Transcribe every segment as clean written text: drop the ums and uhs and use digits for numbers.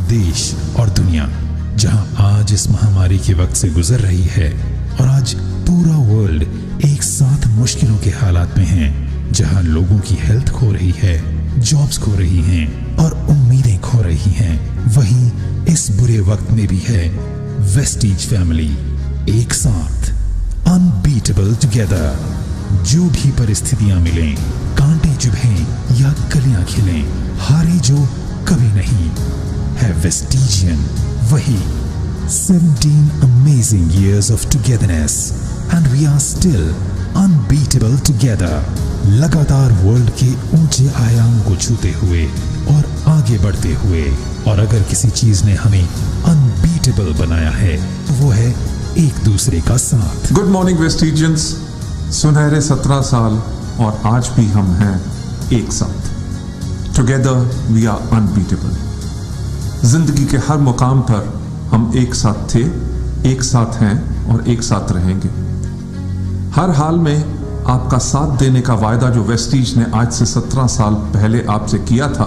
देश और दुनिया जहां आज इस महामारी के वक्त से गुजर रही है और आज पूरा वर्ल्ड एक साथ मुश्किलों के हालात में है, जहां लोगों की हेल्थ खो रही है, जॉब्स खो रही हैं और उम्मीदें खो रही हैं, वहीं इस बुरे वक्त में भी है वेस्टीज फैमिली एक साथ, अनबीटेबल टुगेदर। जो भी परिस्थितियां मिलें, कांटे चुभें या कलियां खिलें, हारे जो कभी नहीं है वेस्टीजियन वही 17 amazing years of togetherness and we are still unbeatable together। लगातार वर्ल्ड के ऊंचे आयाम को छूते हुए और आगे बढ़ते हुए, और अगर किसी चीज ने हमें अनबीटेबल बनाया है तो वो है एक दूसरे का साथ। गुड मॉर्निंग वेस्टीजियंस, सुनहरे 17 साल और आज भी हम हैं एक साथ। Together we are unbeatable. जिंदगी के हर मुकाम पर हम एक साथ थे, एक साथ हैं और एक साथ रहेंगे। हर हाल में आपका साथ देने का वायदा जो वेस्टीज ने आज से 17 साल पहले आपसे किया था,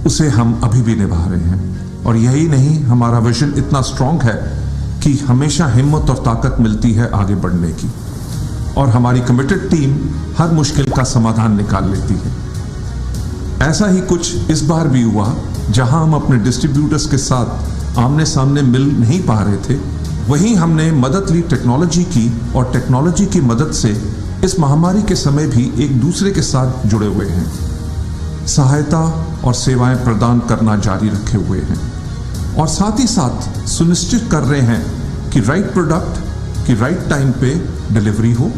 उसे हम अभी भी निभा रहे हैं। और यही नहीं, हमारा विजन इतना स्ट्रांग है कि हमेशा हिम्मत और ताकत मिलती है आगे बढ़ने की, और हमारी कमिटेड टीम हर मुश्किल का समाधान निकाल लेती है। ऐसा ही कुछ इस बार भी हुआ, जहां हम अपने डिस्ट्रीब्यूटर्स के साथ आमने सामने मिल नहीं पा रहे थे, वहीं हमने मदद ली टेक्नोलॉजी की, और टेक्नोलॉजी की मदद से इस महामारी के समय भी एक दूसरे के साथ जुड़े हुए हैं, सहायता और सेवाएं प्रदान करना जारी रखे हुए हैं, और साथ ही साथ सुनिश्चित कर रहे हैं कि राइट प्रोडक्ट की राइट टाइम पे डिलीवरी हो,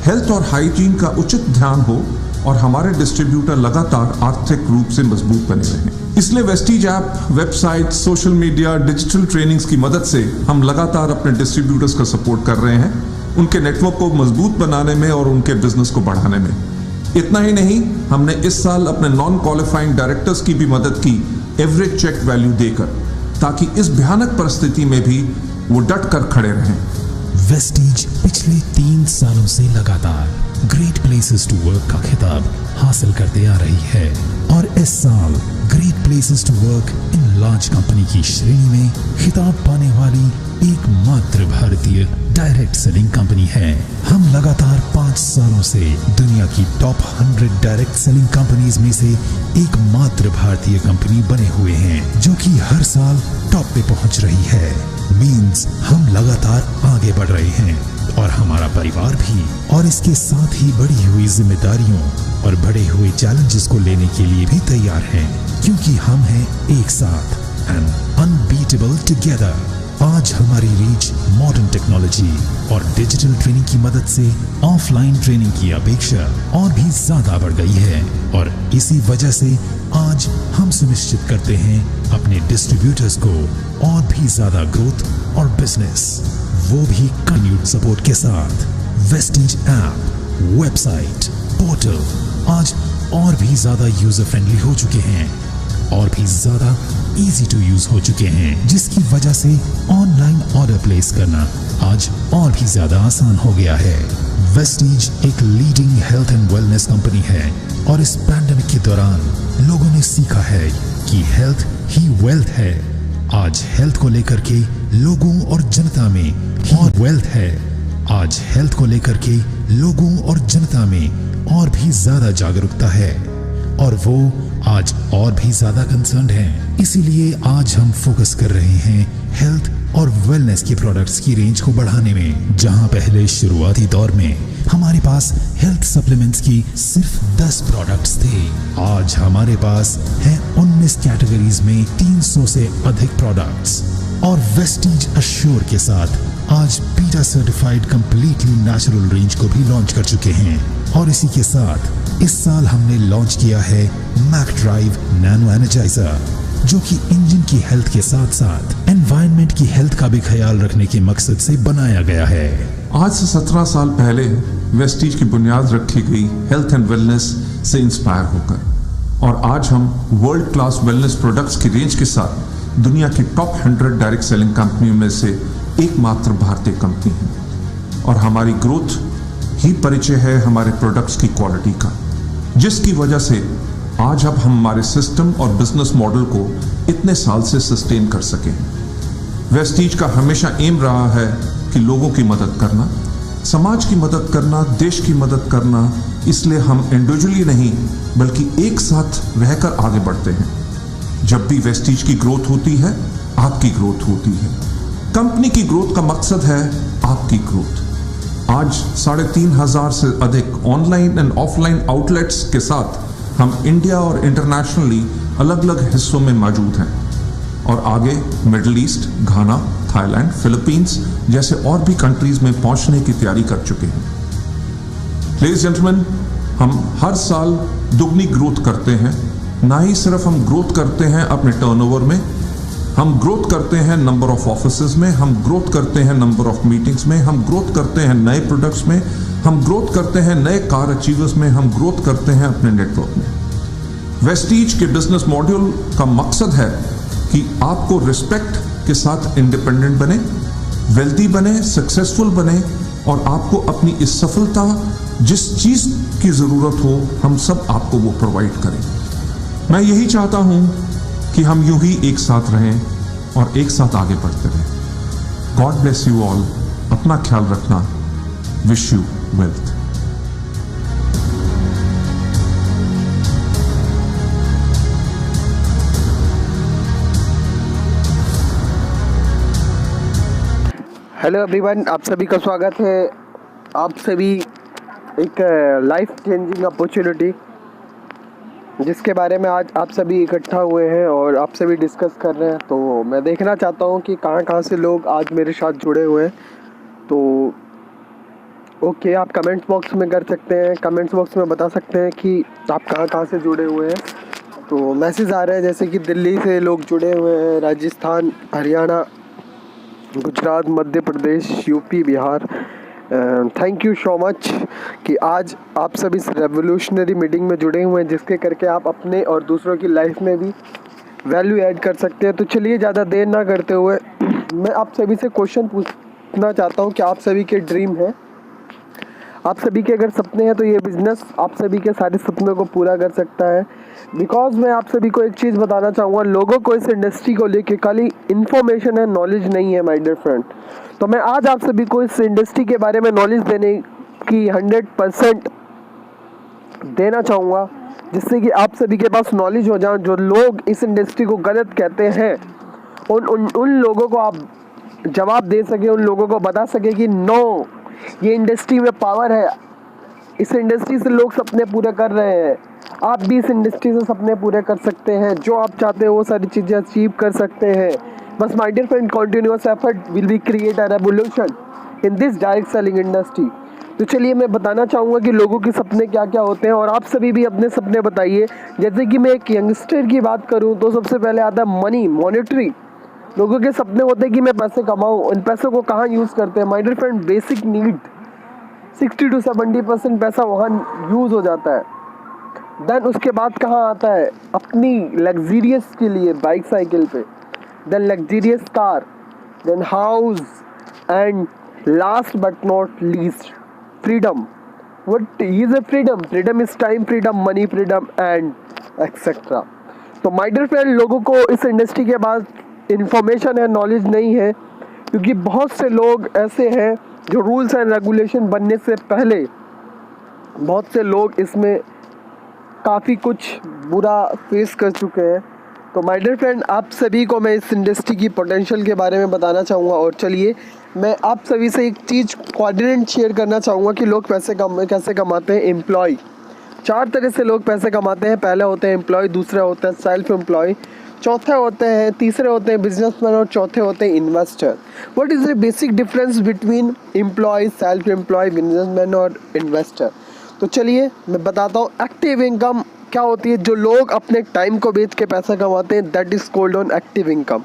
हेल्थ और हाइजीन का उचित ध्यान हो, और हमारे डिस्ट्रीब्यूटर लगातार आर्थिक रूप से मजबूत बने रहें। इसलिए Vestige app, website, social media, digital trainings की मदद से हम लगातार अपने डिस्ट्रीब्यूटर्स का सपोर्ट कर रहे हैं, उनके नेटवर्क को मजबूत बनाने में और उनके बिजनेस को बढ़ाने में। इतना ही नहीं, हमने इस साल अपने नॉन क्वालिफाइंग डायरेक्टर्स की भी मदद की एवरेज चेक वैल्यू देकर, ताकि इस भयानक परिस्थिति में भी वो डट कर खड़े रहें। वेस्टीज पिछले 3 सालों से लगातार ग्रेट प्लेसेस टू वर्क का खिताब हासिल करते आ रही है, और इस साल great places to work in large company की श्रेणी में खिताब पाने वाली एकमात्र भारतीय डायरेक्ट सेलिंग कंपनी है। हम लगातार 5 सालों से दुनिया की टॉप 100 डायरेक्ट सेलिंग कंपनीज में से एकमात्र भारतीय कंपनी बने हुए हैं, जो कि हर साल टॉप पे पहुंच रही है। मींस हम लगातार आगे बढ़ रहे हैं, और हमारा परिवार भी, और इसके साथ ही बढ़ी हुई जिम्मेदारियों और बढ़े हुए चैलेंजेस को लेने के लिए भी तैयार हैं, क्योंकि हम हैं एक साथ एंड अनबीटेबल टुगेदर। आज हमारी रीच मॉडर्न टेक्नोलॉजी और डिजिटल ट्रेनिंग की मदद से ऑफलाइन ट्रेनिंग की अपेक्षा और भी ज्यादा बढ़ गई है, और इसी वजह से आज हम सुनिश्चित करते हैं अपने डिस्ट्रीब्यूटर्स को और भी ज्यादा ग्रोथ और बिजनेस, वो भी कंटिन्यूड सपोर्ट के साथ। वेस्टीज ऐप, वेबसाइट, पोर्टल आज और भी ज्यादा यूजर फ्रेंडली हो चुके हैं और भी ज्यादा इजी टू यूज हो चुके हैं, जिसकी वजह से ऑनलाइन ऑर्डर प्लेस करना आज और भी ज्यादा आसान हो गया है। वेस्टीज एक leading health and wellness company है, और इस पैंडेमिक के दौरान लोगों ने सीखा है कि हेल्थ ही वेल्थ है। आज हेल्थ को लेकर के लोगों और जनता में और वेल्थ है। आज हेल्थ को लेकर के लोगों और जनता में और भी ज्यादा जागरूकता है, और वो आज और भी ज्यादा कंसर्न्ड हैं। इसीलिए आज हम फोकस कर रहे हैं हेल्थ और वेलनेस के प्रोडक्ट्स की रेंज को बढ़ाने में। जहां पहले शुरुआती दौर में हमारे पास हेल्थ सप्लीमेंट्स की सिर्फ 10 प्रोडक्ट्स थे, आज हमारे पास हैं 19 कैटेगरीज में 300 से अधिक प्रोडक्ट्स, और वेस्टीज अश्योर के साथ आज beta certified completely natural range को भी लॉन्च कर चुके हैं। और इसी के साथ इस साल हमने लॉन्च किया है मैक ड्राइव नैनो एनर्जाइजर, जो कि इंजन की हेल्थ के साथ साथ एनवायरनमेंट की हेल्थ का भी ख्याल रखने के मकसद से बनाया गया है। आज से 17 साल पहले वेस्टीज की बुनियाद रखी गई हेल्थ एंड वेलनेस से इंस्पायर होकर, और आज हम वर्ल्ड क्लास वेलनेस प्रोडक्ट्स की रेंज के साथ दुनिया की टॉप 100 डायरेक्ट सेलिंग कंपनियों में से एकमात्र भारतीय कंपनी है। और हमारी ग्रोथ ही परिचय है हमारे प्रोडक्ट्स की क्वालिटी का, जिसकी वजह से आज अब हम हमारे सिस्टम और बिजनेस मॉडल को इतने साल से सस्टेन कर सके हैं। वेस्टीज का हमेशा एम रहा है कि लोगों की मदद करना, समाज की मदद करना, देश की मदद करना। इसलिए हम इंडिविजुअली नहीं बल्कि एक साथ रहकर आगे बढ़ते हैं। जब भी वेस्टीज की ग्रोथ होती है, आपकी ग्रोथ होती है। कंपनी की ग्रोथ का मकसद है आपकी ग्रोथ। आज 3,500 से अधिक ऑनलाइन एंड ऑफलाइन आउटलेट्स के साथ हम इंडिया और इंटरनेशनली अलग अलग हिस्सों में मौजूद हैं और आगे मिडिल ईस्ट, घाना, थाईलैंड, फिलीपींस जैसे और भी कंट्रीज में पहुंचने की तैयारी कर चुके हैं। लेडीज जेंटलमैन, हम हर साल दुगनी ग्रोथ करते हैं। ना ही सिर्फ हम ग्रोथ करते हैं अपने टर्नओवर में, हम ग्रोथ करते हैं नंबर ऑफ ऑफिसेज में, हम ग्रोथ करते हैं नंबर ऑफ मीटिंग्स में, हम ग्रोथ करते हैं नए प्रोडक्ट्स में, हम ग्रोथ करते हैं नए कार अचीवर्स में, हम ग्रोथ करते हैं अपने नेटवर्क में। वेस्टीज के बिजनेस मॉड्यूल का मकसद है कि आपको रिस्पेक्ट के साथ इंडिपेंडेंट बने, वेल्दी बने, सक्सेसफुल बने और आपको अपनी इस सफलता, जिस चीज की जरूरत हो, हम सब आपको वो प्रोवाइड करें। मैं यही चाहता हूं कि हम यूं ही एक साथ रहें और एक साथ आगे बढ़ते रहें। God bless you all. अपना ख्याल रखना। Wish you wealth. Hello everyone, आप सभी का स्वागत है। आप सभी एक लाइफ चेंजिंग अपॉर्चुनिटी जिसके बारे में आज आप सभी इकट्ठा हुए हैं और आप सभी डिस्कस कर रहे हैं। तो मैं देखना चाहता हूं कि कहां से लोग आज मेरे साथ जुड़े हुए हैं। तो ओके, आप कमेंट्स बॉक्स में कर सकते हैं, कमेंट्स बॉक्स में बता सकते हैं कि आप कहां से जुड़े हुए हैं। तो मैसेज आ रहे हैं जैसे कि दिल्ली से लोग जुड़े हुए हैं, Rajasthan, Haryana, Gujarat, Madhya Pradesh, UP, Bihar. Thank you so much कि आज आप सभी इस रेवोल्यूशनरी मीटिंग में जुड़े हुए हैं जिसके करके आप अपने और दूसरों की लाइफ में भी वैल्यू ऐड कर सकते हैं। तो चलिए ज़्यादा देर ना करते हुए मैं आप सभी से क्वेश्चन पूछना चाहता हूं कि आप सभी के ड्रीम है, आप सभी के अगर सपने हैं तो ये बिज़नेस आप सभी के सारे सपनों को पूरा कर सकता है। बिकॉज मैं आप सभी को एक चीज़ बताना चाहूँगा, लोगों को इस इंडस्ट्री को लेके खाली इन्फॉर्मेशन है, नॉलेज नहीं है माय डियर फ्रेंड। तो मैं आज आप सभी को इस इंडस्ट्री के बारे में नॉलेज देने की 100% देना चाहूँगा, जिससे कि आप सभी के पास नॉलेज हो जाए। जो लोग इस इंडस्ट्री को गलत कहते हैं उन लोगों को आप जवाब दे सके, उन लोगों को बता सके कि नो, ये इंडस्ट्री में पावर है, इस इंडस्ट्री से लोग सपने पूरे कर रहे हैं। आप भी इस इंडस्ट्री से सपने पूरे कर सकते हैं, जो आप चाहते हो वो सारी चीज़ें अचीव कर सकते हैं। बस my dear friend, continuous effort will be create a revolution in this direct selling industry. तो चलिए मैं बताना चाहूँगा कि लोगों के सपने क्या क्या होते हैं और आप सभी भी अपने सपने बताइए। जैसे कि मैं एक यंगस्टर की बात करूँ तो सबसे पहले आता है मनी, मॉनेटरी। लोगों के सपने होते हैं कि मैं पैसे कमाऊँ। उन पैसों को कहाँ यूज़ करते हैं my dear friend? Basic need 60 to 70% पैसा वहाँ यूज़ हो जाता है। देन उसके बाद कहाँ आता है? अपनी लग्जीरियस के लिए बाइक, साइकिल पे, then luxurious car, then house, and last but not least freedom. What is a freedom? Freedom is time freedom, money freedom and etcetera. तो माय डियर फ्रेंड, लोगों को इस इंडस्ट्री के बाद इंफॉर्मेशन है, नॉलेज नहीं है, क्योंकि बहुत से लोग ऐसे हैं जो रूल्स एंड रेगुलेशन बनने से पहले बहुत से लोग इसमें काफ़ी कुछ बुरा फेस कर चुके हैं। तो माय डियर फ्रेंड, आप सभी को मैं इस इंडस्ट्री की पोटेंशियल के बारे में बताना चाहूँगा। और चलिए मैं आप सभी से एक चीज़ कोऑर्डिनेट शेयर करना चाहूँगा कि लोग पैसे कैसे कमाते हैं। एम्प्लॉय, 4 तरह से लोग पैसे कमाते हैं। पहले होते हैं एम्प्लॉय, दूसरे होते हैं सेल्फ एम्प्लॉय, चौथे होते हैं, तीसरे होते हैं बिजनेसमैन और चौथे होते हैं investor. What is the basic difference between employ, self employ, businessman और इन्वेस्टर? तो चलिए मैं बताता हूँ। एक्टिव इनकम क्या होती है? जो लोग अपने टाइम को बेच के पैसा कमाते हैं, that is called on active income.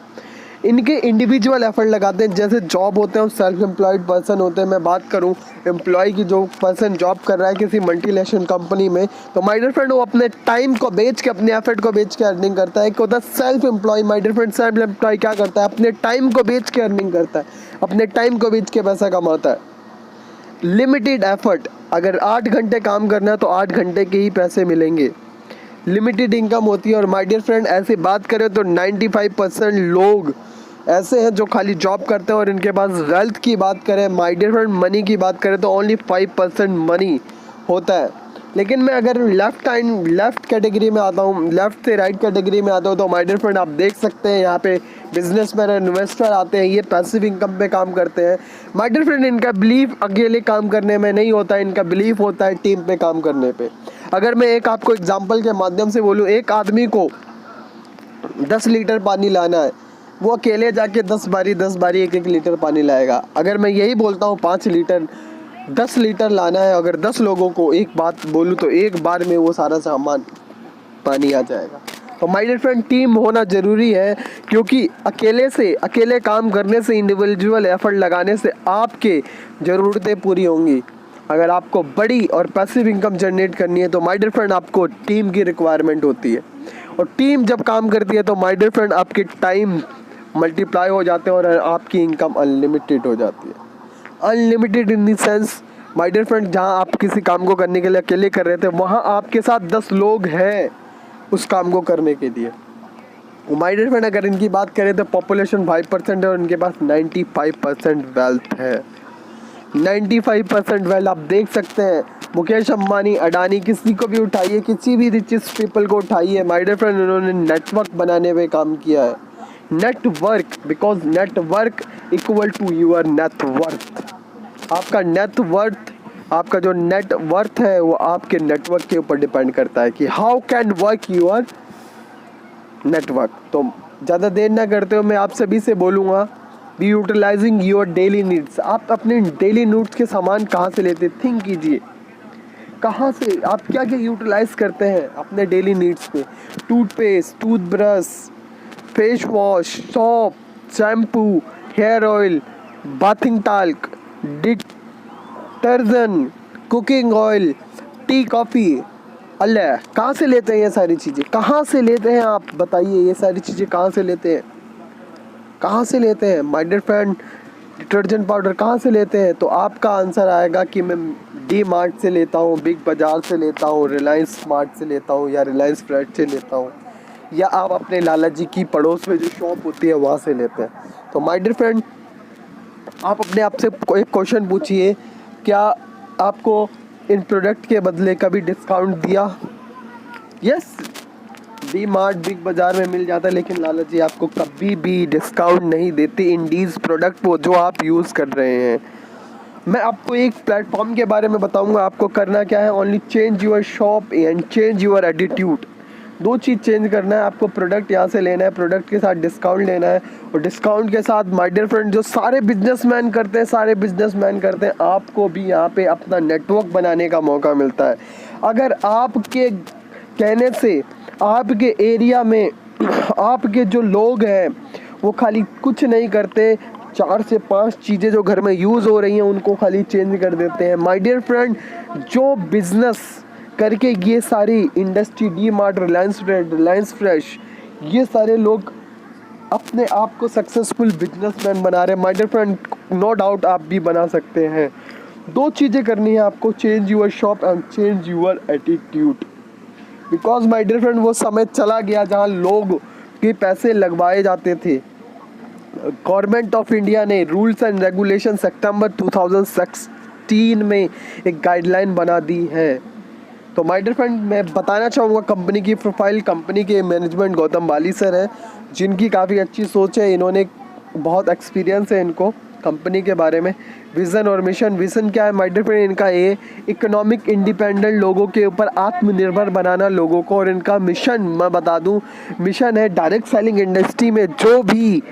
इनके इंडिविजुअल एफर्ट लगाते हैं, जैसे जॉब होते हैं और सेल्फ एम्प्लॉयड पर्सन होते हैं। मैं बात करूं एम्प्लॉय की, जो पर्सन जॉब कर रहा है किसी मल्टीनेशनल कंपनी में, तो माय डियर फ्रेंड वो अपने टाइम को बेच के, अपने एफर्ट को बेच के अर्निंग करता है। एक होता है self employ. My dear friend, self employ क्या करता है? अपने टाइम को बेच के अर्निंग करता है, अपने टाइम को बेच के पैसा कमाता है। लिमिटेड एफर्ट, अगर 8 घंटे काम करना है तो 8 घंटे के ही पैसे मिलेंगे। लिमिटेड इनकम होती है। और माय डियर फ्रेंड, ऐसे बात करें तो 95% लोग ऐसे हैं जो खाली जॉब करते हैं, और इनके पास वेल्थ की बात करें, माय डियर फ्रेंड मनी की बात करें तो ओनली 5% मनी होता है। लेकिन मैं अगर लेफ़्ट कैटेगरी में आता हूँ, लेफ़्ट से राइट कैटेगरी में आता हूँ, तो माय डियर फ्रेंड आप देख सकते हैं यहाँ पे बिजनेसमैन और इन्वेस्टर आते हैं, ये पैसिव इनकम पे काम करते हैं। माय डियर फ्रेंड, इनका बिलीव अकेले काम करने में नहीं होता है, इनका बिलीव होता है टीम पे काम करने पे। अगर मैं एक आपको एग्जांपल के माध्यम से बोलूँ, एक आदमी को 10 लीटर पानी लाना है, वो अकेले जाके 10 बारी 1-1 लीटर पानी लाएगा। अगर मैं यही बोलता हूँ 5 लीटर 10 लीटर लाना है, अगर 10 लोगों को एक बात बोलूँ तो एक बार में वो सारा सामान पानी आ जाएगा। तो माय डियर फ्रेंड, टीम होना ज़रूरी है, क्योंकि अकेले काम करने से, इंडिविजुअल एफर्ट लगाने से आपके ज़रूरतें पूरी होंगी। अगर आपको बड़ी और पैसिव इनकम जनरेट करनी है तो माय डियर फ्रेंड आपको टीम की रिक्वायरमेंट होती है। और टीम जब काम करती है तो माय डियर फ्रेंड आपके टाइम मल्टीप्लाई हो जाते हैं और आपकी इनकम अनलिमिटेड हो जाती है। Unlimited in the sense my dear friend, जहाँ आप किसी काम को करने के लिए अकेले कर रहे थे, वहाँ आपके साथ 10 लोग हैं उस काम को करने के लिए। माय डियर फ्रेंड, अगर इनकी बात करें तो पॉपुलेशन 5% है और इनके पास 95% वेल्थ है। 95% वेल्थ आप देख सकते हैं। मुकेश अंबानी, अडानी, किसी को भी उठाइए, किसी भी रिचेस्ट पीपल को उठाइए, माय डियर फ्रेंड उन्होंने नेटवर्क बनाने पे काम किया है। Network, because network equal to your net worth. आपका नेटवर्थ, आपका जो नेटवर्थ है वो आपके नेटवर्क के ऊपर डिपेंड करता है कि how can work your network. तो ज़्यादा देर ना करते हो, मैं आप सभी से बोलूँगा, be utilizing your daily needs. आप अपने डेली नीड्स के सामान कहाँ से लेते, थिंक कीजिए, कहाँ से आप क्या क्या यूटिलाइज करते हैं अपने डेली नीड्स पे। Toothpaste, toothbrush, face wash, soap, shampoo, hair oil, bathing talc, detergent, cooking oil, tea, coffee. अल्लाह, कहाँ से लेते हैं ये सारी चीज़ें? कहाँ से लेते हैं आप बताइए, ये सारी चीज़ें कहाँ से लेते हैं? कहाँ से लेते हैं my dear friend? Detergent powder कहाँ से लेते हैं? तो आपका आंसर आएगा कि मैं डी मार्ट से लेता हूँ, बिग बाज़ार से लेता हूँ, रिलायंस स्मार्ट से लेता हूँ, या रिलायंस फ्रेश से लेता हूँ, या आप अपने लाला जी की पड़ोस में जो शॉप होती है वहाँ से लेते हैं। तो माय डियर फ्रेंड, आप अपने आप से एक क्वेश्चन पूछिए, क्या आपको इन प्रोडक्ट के बदले कभी डिस्काउंट दिया? यस, डी मार्ट, बिग बाज़ार में मिल जाता है, लेकिन लाला जी आपको कभी भी डिस्काउंट नहीं देते इन डीज प्रोडक्ट को जो आप यूज़ कर रहे हैं। मैं आपको एक प्लेटफॉर्म के बारे में बताऊंगा, आपको करना क्या है, only change your shop and change your attitude. 2 cheese change करना है आपको। प्रोडक्ट यहाँ से लेना है, प्रोडक्ट के साथ डिस्काउंट लेना है, और डिस्काउंट के साथ माय डियर फ्रेंड जो सारे बिजनेसमैन करते हैं, आपको भी यहाँ पे अपना नेटवर्क बनाने का मौका मिलता है। अगर आपके कहने से आपके एरिया में आपके जो लोग हैं वो खाली कुछ नहीं करते, 4 से 5 चीज़ें जो घर में यूज़ हो रही हैं उनको खाली चेंज कर देते हैं। माय डियर फ्रेंड, जो बिज़नेस करके ये सारी industry, D mart, Reliance fresh, ये सारे लोग अपने आप को सक्सेसफुल बिजनेसमैन बना रहे हैं। My dear friend, no doubt आप भी बना सकते हैं। 2 चीज़ें करनी है आपको, change your shop and change your attitude. Because my dear friend, वो समय चला गया जहाँ लोग के पैसे लगवाए जाते थे। गवर्नमेंट ऑफ इंडिया ने रूल्स एंड रेगुलेशन सितंबर 2016 में एक गाइडलाइन बना दी है। तो माय डियर फ्रेंड, मैं बताना चाहूँगा कंपनी की प्रोफाइल। कंपनी के मैनेजमेंट गौतम बाली सर हैं, जिनकी काफ़ी अच्छी सोच है, इन्होंने बहुत एक्सपीरियंस है इनको कंपनी के बारे में। विज़न और मिशन, विज़न क्या है माय डियर फ्रेंड, इनका ये इकोनॉमिक इंडिपेंडेंट लोगों के ऊपर आत्मनिर्भर बनाना लोगों को। और इनका मिशन मैं बता दूं, मिशन है डायरेक्ट सेलिंग इंडस्ट्री में जो भी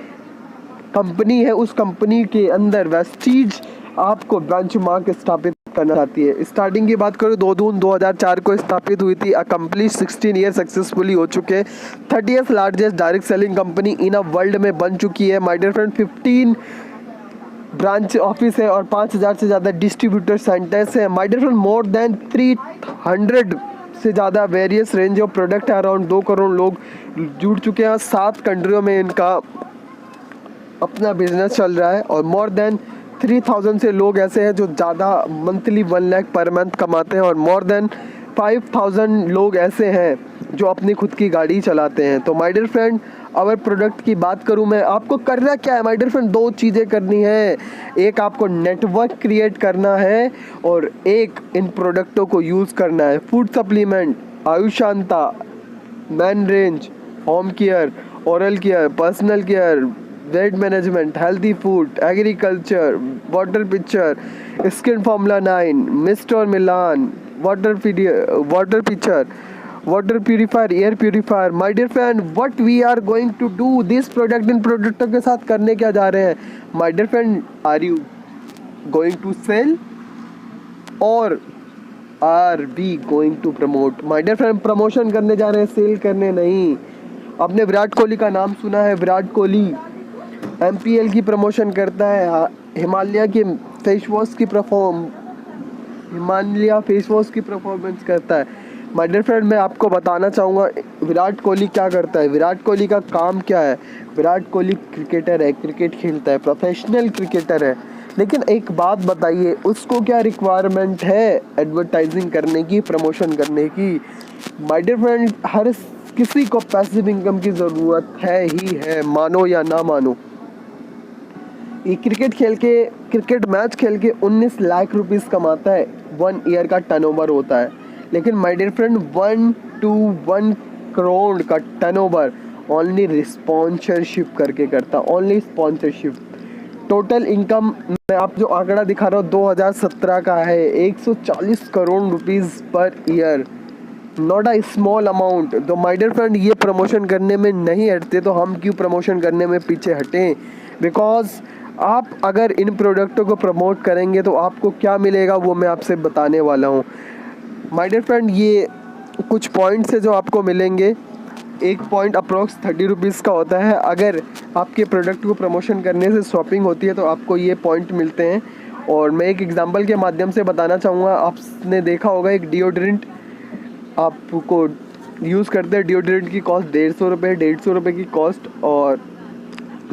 कंपनी है उस कंपनी के अंदर वेस्टीज आपको बेंचमार्क स्थापित करना चाहती है। स्टार्टिंग की बात करूँ 2 जून 2004 को स्थापित हुई थी। अकम्प्लिश 16 ईयर सक्सेसफुली हो चुके। 30th largest direct selling company in a world में बन चुकी है। My dear friend, 15 branch office है और 5000 से ज़्यादा डिस्ट्रीब्यूटर सेंटर्स हैं। My dear friend, more than 300 से ज़्यादा वेरियस रेंज ऑफ प्रोडक्ट है। अराउंड 2 करोड़ लोग जुड़ चुके हैं। 7 कंट्रियों में इनका अपना बिजनेस चल रहा है और मोर देन 3000 से लोग ऐसे हैं जो ज़्यादा मंथली 1 लाख पर मंथ कमाते हैं और मोर देन 5,000 लोग ऐसे हैं जो अपनी खुद की गाड़ी चलाते हैं। तो my dear friend, our product की बात करूं मैं, आपको करना क्या है माय डियर फ्रेंड, 2 चीज़ें करनी है। एक आपको नेटवर्क क्रिएट करना है और एक इन प्रोडक्टों को यूज़ करना है। Food supplement, Ayushanta, man range, home care, oral care, personal care, weight management, healthy food, agriculture, water picture, skin formula 9, mister Milan, water picture, water purifier, air purifier. My dear friend, what we are going to do this product, इन प्रोडक्टों के साथ करने क्या जा रहे हैं my dear friend, are you going to sell और are we going to promote. My dear friend, promotion करने जा रहे हैं, सेल करने नहीं। आपने विराट कोहली का नाम सुना है, विराट कोहली MPL की प्रमोशन करता है, हिमालय फेस वॉश की परफॉर्मेंस करता है। माय डियर फ्रेंड, मैं आपको बताना चाहूँगा विराट कोहली क्या करता है, विराट कोहली का काम क्या है। विराट कोहली क्रिकेटर है, क्रिकेट खेलता है, प्रोफेशनल क्रिकेटर है, लेकिन एक बात बताइए, उसको क्या रिक्वायरमेंट है एडवर्टाइजिंग करने की, प्रमोशन करने की। माय डियर फ्रेंड, हर किसी को पैसिव इनकम की ज़रूरत है ही है, मानो या ना मानो। ये क्रिकेट मैच खेल के 19 लाख रुपीस कमाता है, 1 ईयर का टर्नओवर होता है। लेकिन my dear friend, 1 to 1 crore का टर्नओवर ओनली स्पॉन्सरशिप करके करता, ओनली स्पॉन्सरशिप। टोटल इनकम मैं आप जो आंकड़ा दिखा रहा हूँ 2017 का है, 140 crore rupees per year, not a small amount. तो माय डियर फ्रेंड, ये प्रमोशन करने में नहीं हटते तो हम क्यों प्रमोशन करने में पीछे हटें। बिकॉज आप अगर इन प्रोडक्टों को प्रमोट करेंगे तो आपको क्या मिलेगा वो मैं आपसे बताने वाला हूँ। माय डियर फ्रेंड, ये कुछ पॉइंट्स है जो आपको मिलेंगे। एक पॉइंट अप्रॉक्स 30 रुपीज़ का होता है। अगर आपके प्रोडक्ट को प्रमोशन करने से शॉपिंग होती है तो आपको ये पॉइंट मिलते हैं। और मैं एक एग्जांपल के माध्यम से बताना चाहूँगा। आपने देखा होगा एक डिओड्रेंट आपको यूज़ करते हैं, डिओड्रेंट की कॉस्ट 150 रुपये की कॉस्ट। और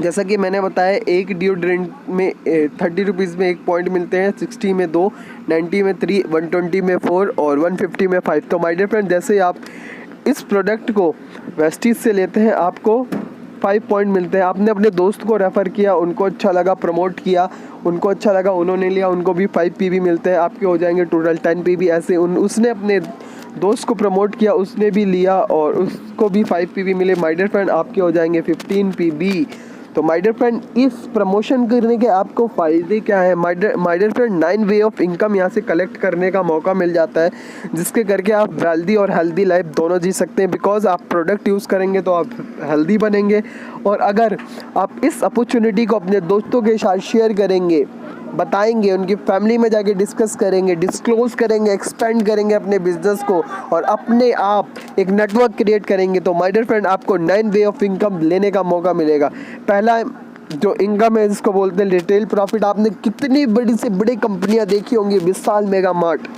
जैसा कि मैंने बताया, एक डिओड्रेंट में 30 रुपीज़ में 1 पॉइंट मिलते हैं, 60 में 2, 90 में 3, 120 में 4 और 150 में 5। तो माय डियर फ्रेंड, जैसे आप इस प्रोडक्ट को वेस्टीज से लेते हैं आपको 5 पॉइंट मिलते हैं। आपने अपने दोस्त को रेफ़र किया, उनको अच्छा लगा, प्रमोट किया, उनको अच्छा लगा, उन्होंने लिया, उनको भी 5 PB मिलते हैं। आपके हो जाएंगे टोटल 10 PB। ऐसे उसने अपने दोस्त को प्रमोट किया, उसने भी लिया और उसको भी 5 PB मिले। माय डियर फ्रेंड, आपके हो जाएंगे 15 PB। तो माय डियर फ्रेंड, इस प्रमोशन करने के आपको फ़ायदे क्या है। My dear friend, 9 way of income यहाँ से कलेक्ट करने का मौका मिल जाता है, जिसके करके आप वेल्दी और हेल्दी लाइफ दोनों जी सकते हैं। बिकॉज आप प्रोडक्ट यूज़ करेंगे तो आप हेल्दी बनेंगे, और अगर आप इस अपॉर्चुनिटी को अपने दोस्तों के साथ शेयर करेंगे, बताएंगे, उनकी फैमिली में जाके डिस्कस करेंगे, डिस्क्लोज करेंगे, एक्सपेंड करेंगे अपने बिजनेस को और अपने आप एक नेटवर्क क्रिएट करेंगे, तो माय डियर फ्रेंड, आपको 9 वे ऑफ इनकम लेने का मौका मिलेगा। पहला जो इनकम है जिसको बोलते हैं रिटेल प्रॉफिट। आपने कितनी बड़ी से बड़ी कंपनियां देखी होंगी, विशाल मेगा मार्ट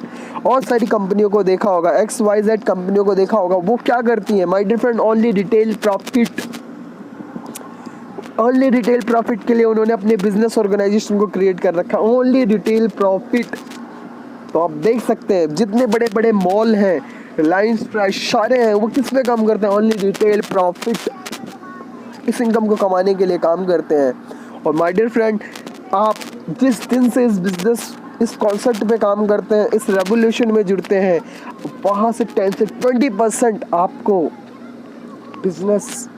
और सारी कंपनियों को देखा होगा, XYZ कंपनियों को देखा होगा। वो क्या करती हैं my dear friend, only retail profit के लिए उन्होंने अपने बिजनेस ऑर्गेनाइजेशन को क्रिएट कर रखा, ओनली रिटेल प्रॉफिट। तो आप देख सकते हैं जितने बड़े बड़े मॉल हैं, रिलायंस, प्राइस, सारे हैं, वो किस पे काम करते हैं, ओनली रिटेल प्रॉफिट। इस इनकम को कमाने के लिए काम करते हैं। और माय डियर फ्रेंड, आप जिस दिन से इस बिजनेस, इस कॉन्सेप्ट पे काम करते हैं, इस रेवोल्यूशन में जुड़ते हैं, वहाँ से 10 से 20% आपको बिजनेस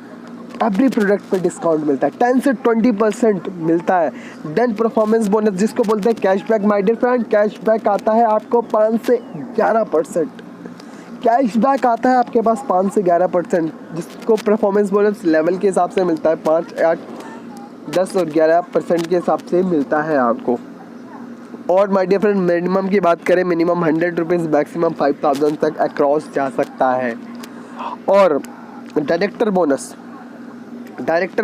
एवरी प्रोडक्ट पे डिस्काउंट मिलता है, 10 से 20% मिलता है। देन परफॉर्मेंस बोनस जिसको बोलते हैं cashback. My dear friend, cashback आता है आपको 5 से 11%। कैशबैक आता है आपके पास 5 से 11%, जिसको परफॉर्मेंस बोनस लेवल के हिसाब से मिलता है, 5, 8, 10 और 11% के हिसाब से मिलता है आपको। और माय डियर फ्रेंड, मिनिमम की बात करें, मिनिमम 100 रुपीज़, मैक्सिमम 5000 तक अक्रॉस जा सकता है। और डायरेक्टर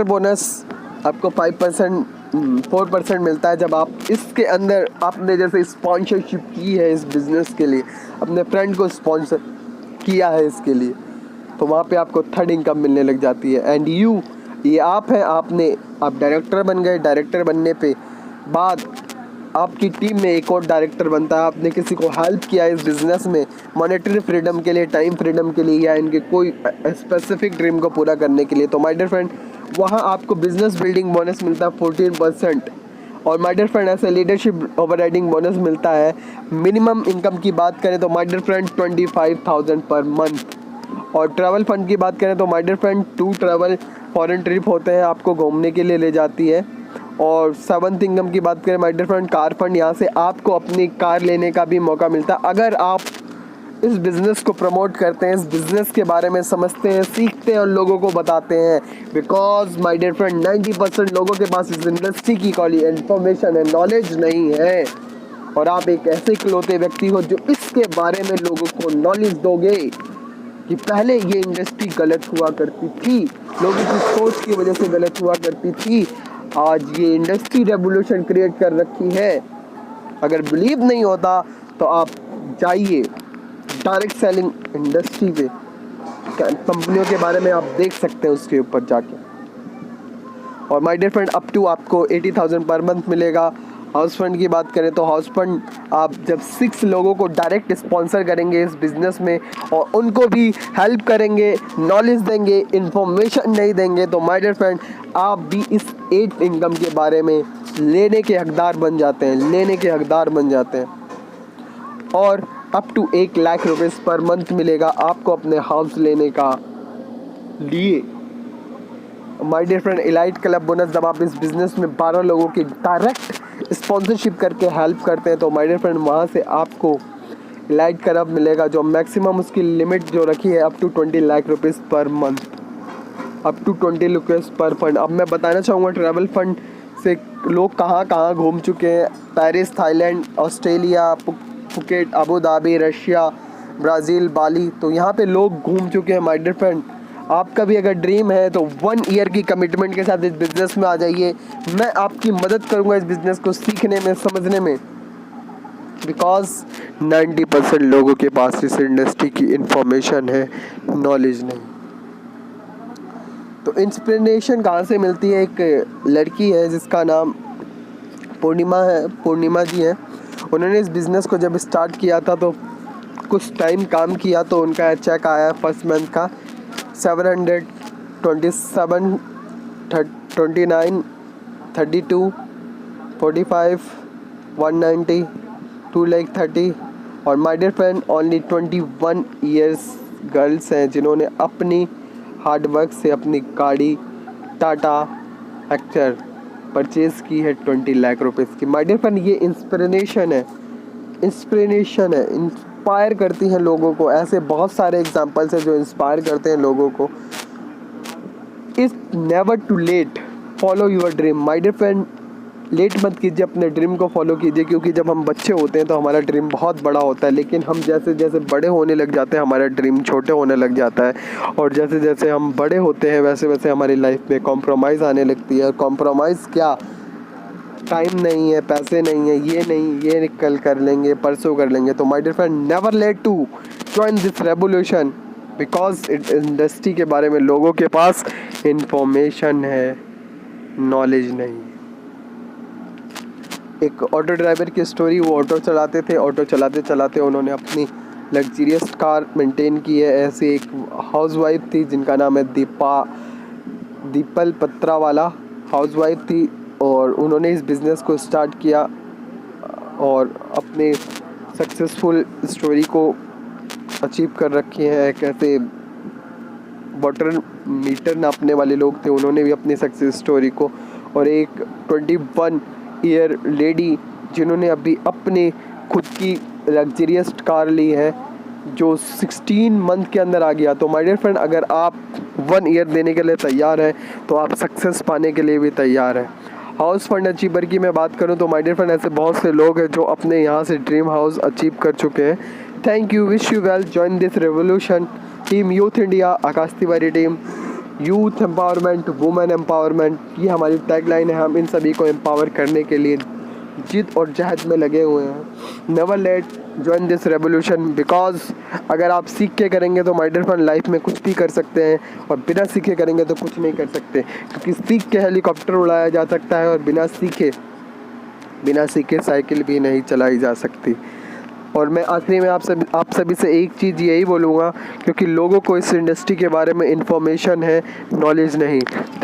बोनस आपको 4% मिलता है जब आप इसके अंदर आपने जैसे स्पॉन्सरशिप की है इस बिज़नेस के लिए, अपने फ्रेंड को स्पॉन्सर किया है इसके लिए, तो वहाँ पे आपको 3rd इनकम मिलने लग जाती है। एंड ये आप हैं, आप डायरेक्टर बन गए। डायरेक्टर बनने पे बाद आपकी टीम में एक और डायरेक्टर बनता है, आपने किसी को हेल्प किया इस बिज़नेस में मॉनेटरी फ्रीडम के लिए, टाइम फ्रीडम के लिए, या इनके कोई स्पेसिफिक ड्रीम को पूरा करने के लिए, तो माय डियर फ्रेंड वहाँ आपको बिजनेस बिल्डिंग बोनस मिलता है 14%। और माय डियर फ्रेंड ऐसे लीडरशिप ओवरराइडिंग बोनस मिलता है। मिनिमम इनकम की बात करें तो my dear friend 25,000 per month. और ट्रैवल फंड की बात करें तो my dear friend 2 travel foreign trip होते हैं, आपको घूमने के लिए ले जाती है। और 7th इनकम की बात करें my dear friend car fund, यहाँ से आपको अपनी कार लेने का भी मौका मिलता है अगर आप इस बिज़नेस को प्रमोट करते हैं, इस बिज़नेस के बारे में समझते हैं, सीखते हैं और लोगों को बताते हैं। बिकॉज माय डियर फ्रेंड 90% लोगों के पास इस इंडस्ट्री की इन्फॉर्मेशन है, नॉलेज नहीं है। और आप एक ऐसे इकलौते व्यक्ति हो जो इसके बारे में लोगों को नॉलेज दोगे कि पहले ये इंडस्ट्री गलत हुआ करती थी, लोगों की सोच की वजह से गलत हुआ करती थी, आज ये इंडस्ट्री रेवोल्यूशन क्रिएट कर रखी है। अगर बिलीव नहीं होता तो आप जाइए डायरेक्ट सेलिंग इंडस्ट्री पे, कंपनियों के बारे में आप देख सकते हैं उसके ऊपर जाके। और my dear friend up to आपको 80,000 पर मंथ मिलेगा। हाउस फंड की बात करें तो हाउस फंड आप जब 6 लोगों को डायरेक्ट स्पॉन्सर करेंगे इस बिज़नेस में और उनको भी हेल्प करेंगे, नॉलेज देंगे, इन्फॉर्मेशन नहीं देंगे, तो माय डियर फ्रेंड आप भी इस 8 इनकम के बारे में लेने के हकदार बन जाते हैं, और अप टू 1 लाख रुपये पर मंथ मिलेगा आपको अपने हाउस लेने का लिए। My dear friend elite club bonus, जब आप इस बिज़नेस में 12 लोगों की डायरेक्ट स्पॉन्सरशिप करके हेल्प करते हैं तो माय डियर फ्रेंड वहाँ से आपको इलाइट क्लब मिलेगा, जो मैक्सिमम उसकी लिमिट जो रखी है अप टू 20 लाख रुपये per month, up to 20 rupees per fund. अब मैं बताना चाहूँगा ट्रैवल फंड से लोग कहाँ कहाँ घूम चुके हैं। Paris, Thailand, Australia, Phuket, Abu Dhabi, Russia, Brazil, Bali, तो यहाँ पे लोग घूम चुके हैं। माय डियर फ्रेंड आपका भी अगर ड्रीम है तो 1 ईयर की कमिटमेंट के साथ इस बिज़नेस में आ जाइए। मैं आपकी मदद करूँगा इस बिज़नेस को सीखने में, समझने में, बिकॉज 90% लोगों के पास इस इंडस्ट्री की इंफॉर्मेशन है, नॉलेज नहीं। तो इंस्पिरेशन कहाँ से मिलती है? एक लड़की है जिसका नाम पूर्णिमा जी है। उन्होंने इस बिज़नेस को जब स्टार्ट किया था तो कुछ टाइम काम किया तो उनका चेक आया फर्स्ट मंथ का 727, 29, 32, 45, 190, 2,30। और my dear friend only 21 years girls हैं जिन्होंने अपनी हार्ड वर्क से अपनी गाड़ी टाटा हेक्टर परचेज़ की है 20 लाख रुपीज़ की। माय डियर फ्रेंड ये इंस्पिरेशन है, इंस्पायर करती हैं लोगों को। ऐसे बहुत सारे एग्जांपल्स हैं जो इंस्पायर करते हैं लोगों को। It's never too late, follow your dream. My dear friend late मत कीजिए, अपने ड्रीम को फॉलो कीजिए, क्योंकि जब हम बच्चे होते हैं तो हमारा ड्रीम बहुत बड़ा होता है, लेकिन हम जैसे जैसे बड़े होने लग जाते हैं हमारा ड्रीम छोटे होने लग जाता है। और जैसे जैसे हम बड़े होते हैं वैसे वैसे हमारी लाइफ में कॉम्प्रोमाइज़ आने लगती है। कॉम्प्रोमाइज़ क्या, टाइम नहीं है, पैसे नहीं है, ये नहीं, ये कल कर लेंगे, परसों कर लेंगे। तो my dear friend never late to join this revolution, because industry के बारे में लोगों के पास इंफॉर्मेशन है, नॉलेज नहीं। एक ऑटो ड्राइवर की स्टोरी, वो ऑटो चलाते थे, ऑटो चलाते चलाते उन्होंने अपनी लग्जरियस कार मेंटेन की है। ऐसे एक हाउसवाइफ थी जिनका नाम है दीपल पत्रावाला हाउसवाइफ थी, और उन्होंने इस बिज़नेस को स्टार्ट किया और अपने सक्सेसफुल स्टोरी को अचीव कर रखी है। एक ऐसे वाटर मीटर नापने वाले लोग थे, उन्होंने भी अपनी सक्सेस स्टोरी को, और एक 21 ईयर लेडी जिन्होंने अभी अपने खुद की लग्जरियस कार ली है जो 16 मंथ के अंदर आ गया। तो माय डियर फ्रेंड अगर आप 1 ईयर देने के लिए तैयार हैं तो आप सक्सेस पाने के लिए भी तैयार हैं। हाउस फंड अचीवर की मैं बात करूं तो माय डियर फ्रेंड ऐसे बहुत से लोग हैं जो अपने यहाँ से ड्रीम हाउस अचीव कर चुके हैं। Thank you, wish you well, join this revolution. Team youth India, Akash Tiwari team, youth empowerment, women empowerment, ये हमारी टैगलाइन है। हम इन सभी को एम्पावर करने के लिए जिद और जहद में लगे हुए हैं। Never late join this revolution, because अगर आप सीख के करेंगे तो माय डियर फ्रेंड लाइफ में कुछ भी कर सकते हैं, और बिना सीखे करेंगे तो कुछ नहीं कर सकते। क्योंकि सीख के हेलीकॉप्टर उड़ाया जा सकता है और बिना सीखे बिना सीखे साइकिल भी नहीं चलाई जा सकती। और मैं आखिरी में आप सभी से एक चीज़ यही बोलूँगा, क्योंकि लोगों को इस इंडस्ट्री के बारे में इंफॉर्मेशन है, नॉलेज नहीं।